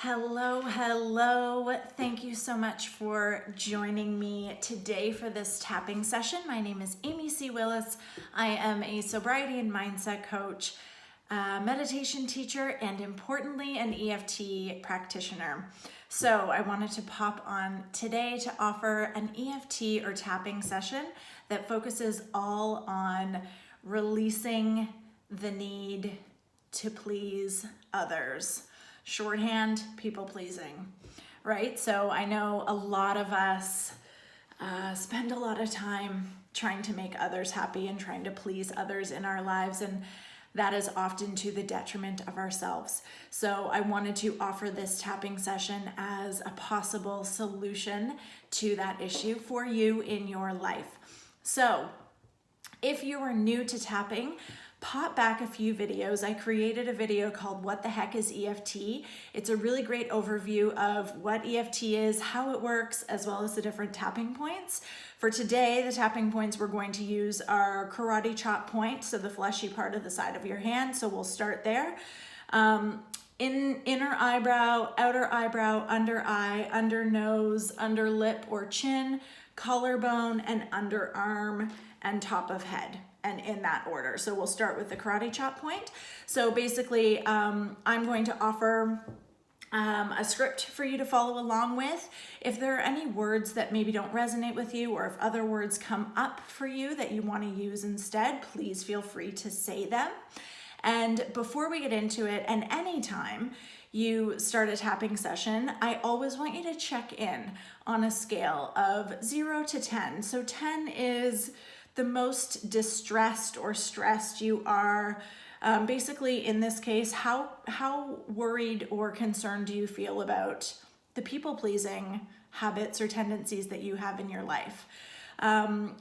Hello, hello. Thank you so much for joining me today for this tapping session. My name is Amy C. Willis. I am a sobriety and mindset coach, meditation teacher, and importantly, an EFT practitioner. So I wanted to pop on today to offer an EFT or tapping session that focuses all on releasing the need to please others. Shorthand, people pleasing, right? So I know a lot of us spend a lot of time trying to make others happy and trying to please others in our lives, and that is often to the detriment of ourselves. So I wanted to offer this tapping session as a possible solution to that issue for you in your life. So if you are new to tapping, pop back a few videos. I created a video called What the Heck is EFT? It's a really great overview of what EFT is, how it works, as well as the different tapping points. For today, the tapping points we're going to use are karate chop point, so the fleshy part of the side of your hand. So we'll start there. Inner eyebrow, outer eyebrow, under eye, under nose, under lip or chin, collarbone, and underarm, and top of head, and in that order. So we'll start with the karate chop point. So basically, I'm going to offer a script for you to follow along with. If there are any words that maybe don't resonate with you, or if other words come up for you that you want to use instead, please feel free to say them. And before we get into it, and anytime you start a tapping session, I always want you to check in on a scale of 0 to 10. So 10 is the most distressed or stressed you are. Basically, in this case, how worried or concerned do you feel about the people-pleasing habits or tendencies that you have in your life?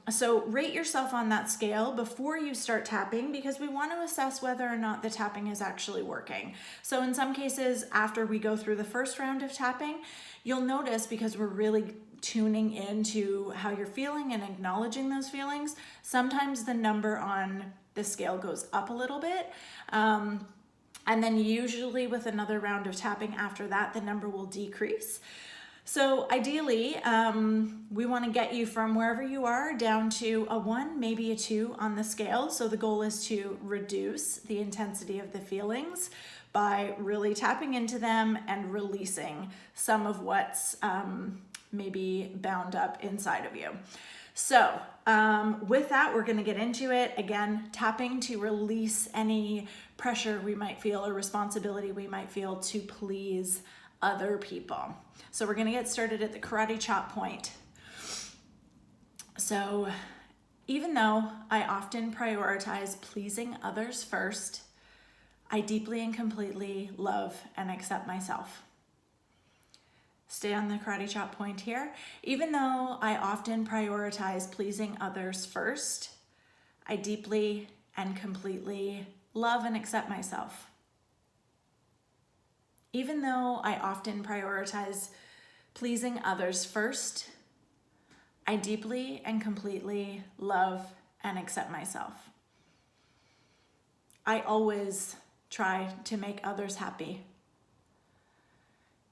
So rate yourself on that scale before you start tapping, because we want to assess whether or not the tapping is actually working. So in some cases, after we go through the first round of tapping, you'll notice, because we're really tuning into how you're feeling and acknowledging those feelings, sometimes the number on the scale goes up a little bit. And then usually with another round of tapping after that, the number will decrease. So ideally, we want to get you from wherever you are down to a 1, maybe a 2 on the scale. So the goal is to reduce the intensity of the feelings by really tapping into them and releasing some of what's maybe bound up inside of you. So with that, we're going to get into it. Again, tapping to release any pressure we might feel or responsibility we might feel to please other people. So we're going to get started at the karate chop point. So even though I often prioritize pleasing others first, I deeply and completely love and accept myself. Stay on the karate chop point here. Even though I often prioritize pleasing others first, I deeply and completely love and accept myself. Even though I often prioritize pleasing others first, I deeply and completely love and accept myself. I always try to make others happy,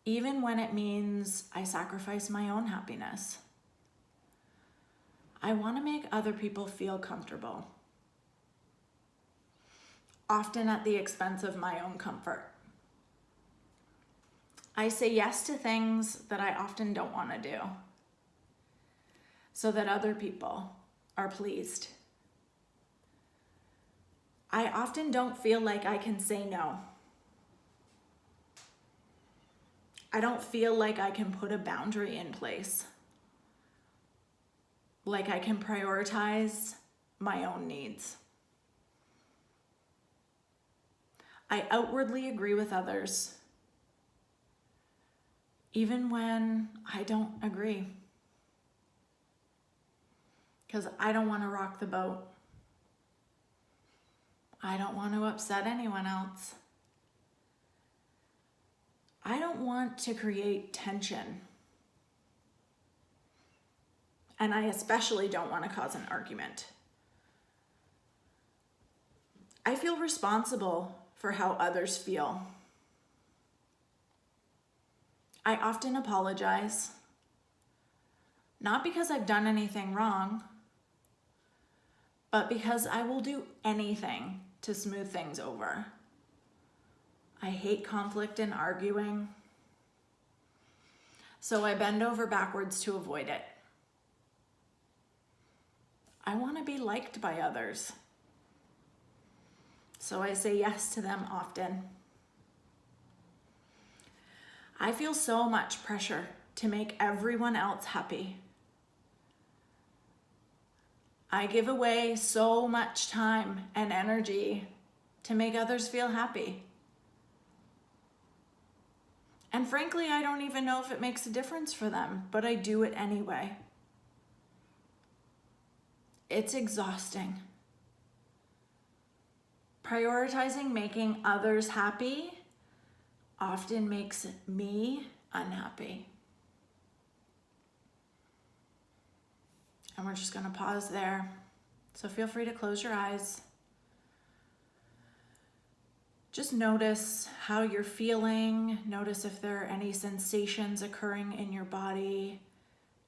even when it means I sacrifice my own happiness. I want to make other people feel comfortable, often at the expense of my own comfort. I say yes to things that I often don't want to do, so that other people are pleased. I often don't feel like I can say no. I don't feel like I can put a boundary in place, like I can prioritize my own needs. I outwardly agree with others, even when I don't agree, because I don't want to rock the boat. I don't want to upset anyone else. I don't want to create tension. And I especially don't want to cause an argument. I feel responsible for how others feel. I often apologize, not because I've done anything wrong, but because I will do anything to smooth things over. I hate conflict and arguing, so I bend over backwards to avoid it. I want to be liked by others, so I say yes to them often. I feel so much pressure to make everyone else happy. I give away so much time and energy to make others feel happy. And frankly, I don't even know if it makes a difference for them, but I do it anyway. It's exhausting. Prioritizing making others happy often makes me unhappy. And we're just going to pause there. So feel free to close your eyes. Just notice how you're feeling. Notice if there are any sensations occurring in your body.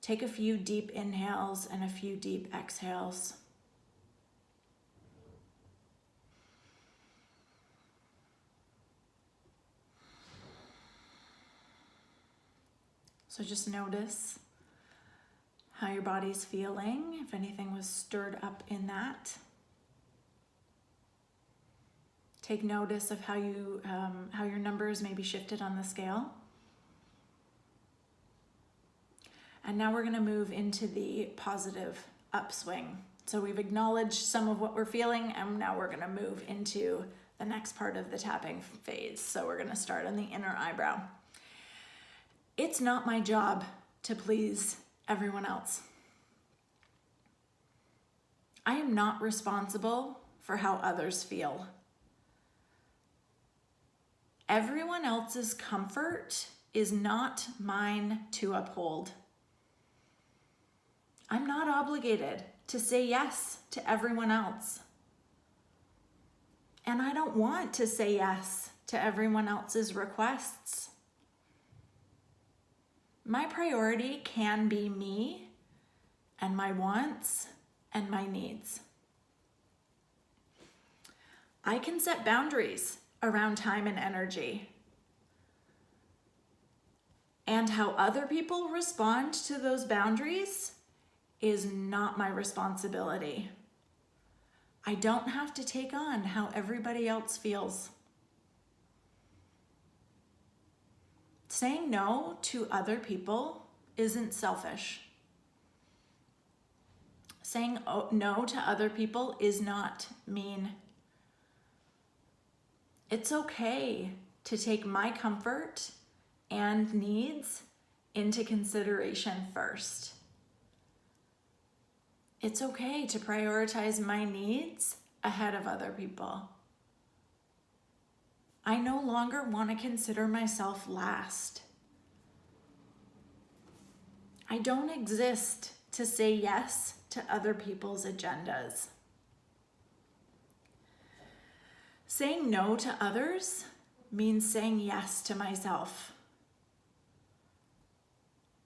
Take a few deep inhales and a few deep exhales. So just notice how your body's feeling, if anything was stirred up in that. Take notice of how your numbers may be shifted on the scale. And now we're going to move into the positive upswing. So we've acknowledged some of what we're feeling, and now we're going to move into the next part of the tapping phase. So we're going to start on the inner eyebrow. It's not my job to please everyone else. I am not responsible for how others feel. Everyone else's comfort is not mine to uphold. I'm not obligated to say yes to everyone else. And I don't want to say yes to everyone else's requests. My priority can be me and my wants and my needs. I can set boundaries around time and energy. And how other people respond to those boundaries is not my responsibility. I don't have to take on how everybody else feels. Saying no to other people isn't selfish. Saying no to other people is not mean. It's okay to take my comfort and needs into consideration first. It's okay to prioritize my needs ahead of other people. I no longer want to consider myself last. I don't exist to say yes to other people's agendas. Saying no to others means saying yes to myself.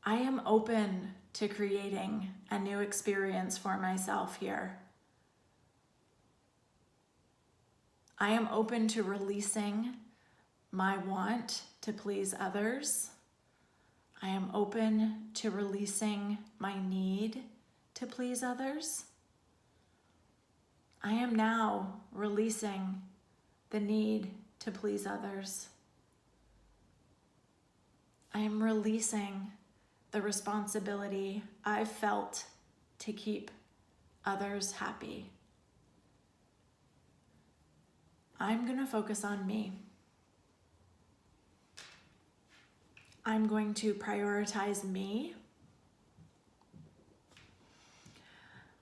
I am open to creating a new experience for myself here. I am open to releasing my want to please others. I am open to releasing my need to please others. I am now releasing the need to please others. I am releasing the responsibility I've felt to keep others happy. I'm going to focus on me. I'm going to prioritize me.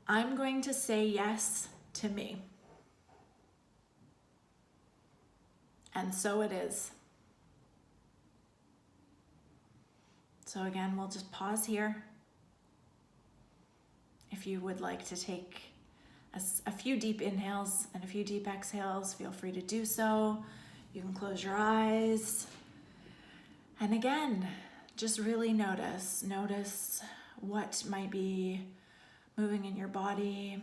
I'm going to say yes to me. And so it is. So again, we'll just pause here. If you would like to take a few deep inhales and a few deep exhales, feel free to do so. You can close your eyes. And again, just really notice what might be moving in your body,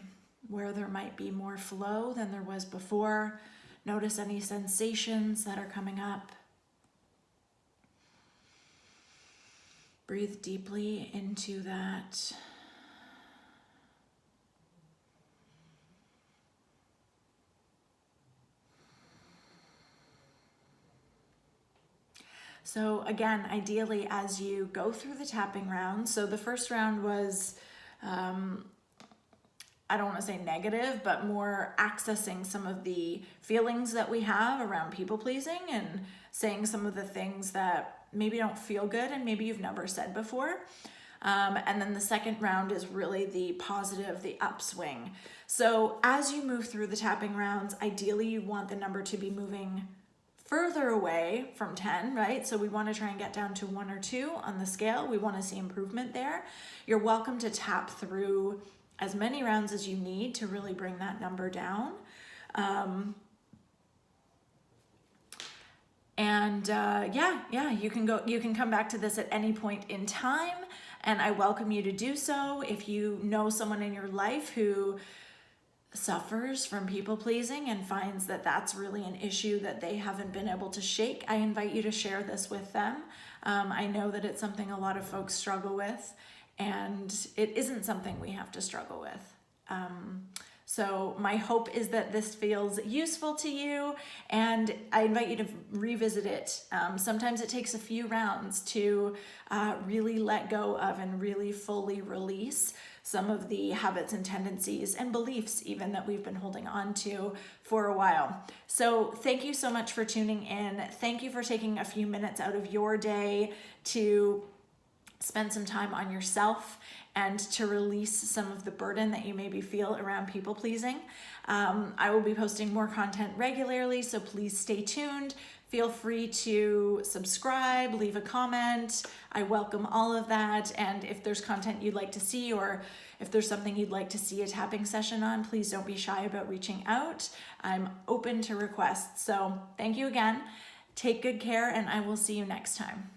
where there might be more flow than there was before. Notice any sensations that are coming up. Breathe deeply into that. So again, ideally, as you go through the tapping round, so the first round was, I don't want to say negative, but more accessing some of the feelings that we have around people pleasing and saying some of the things that maybe don't feel good and maybe you've never said before. And then the second round is really the positive, the upswing. So as you move through the tapping rounds, ideally you want the number to be moving further away from 10, right? So we want to try and get down to 1 or 2 on the scale. We want to see improvement there. You're welcome to tap through as many rounds as you need to really bring that number down. You can come back to this at any point in time, and I welcome you to do so. If you know someone in your life who suffers from people pleasing and finds that that's really an issue that they haven't been able to shake, I invite you to share this with them. I know that it's something a lot of folks struggle with, and it isn't something we have to struggle with. So my hope is that this feels useful to you, and I invite you to revisit it. Sometimes it takes a few rounds to really let go of and really fully release some of the habits and tendencies and beliefs even that we've been holding on to for a while. So thank you so much for tuning in. Thank you for taking a few minutes out of your day to spend some time on yourself and to release some of the burden that you maybe feel around people pleasing. I will be posting more content regularly, so please stay tuned. Feel free to subscribe, leave a comment. I welcome all of that. And if there's content you'd like to see, or if there's something you'd like to see a tapping session on, please don't be shy about reaching out. I'm open to requests. So thank you again. Take good care, and I will see you next time.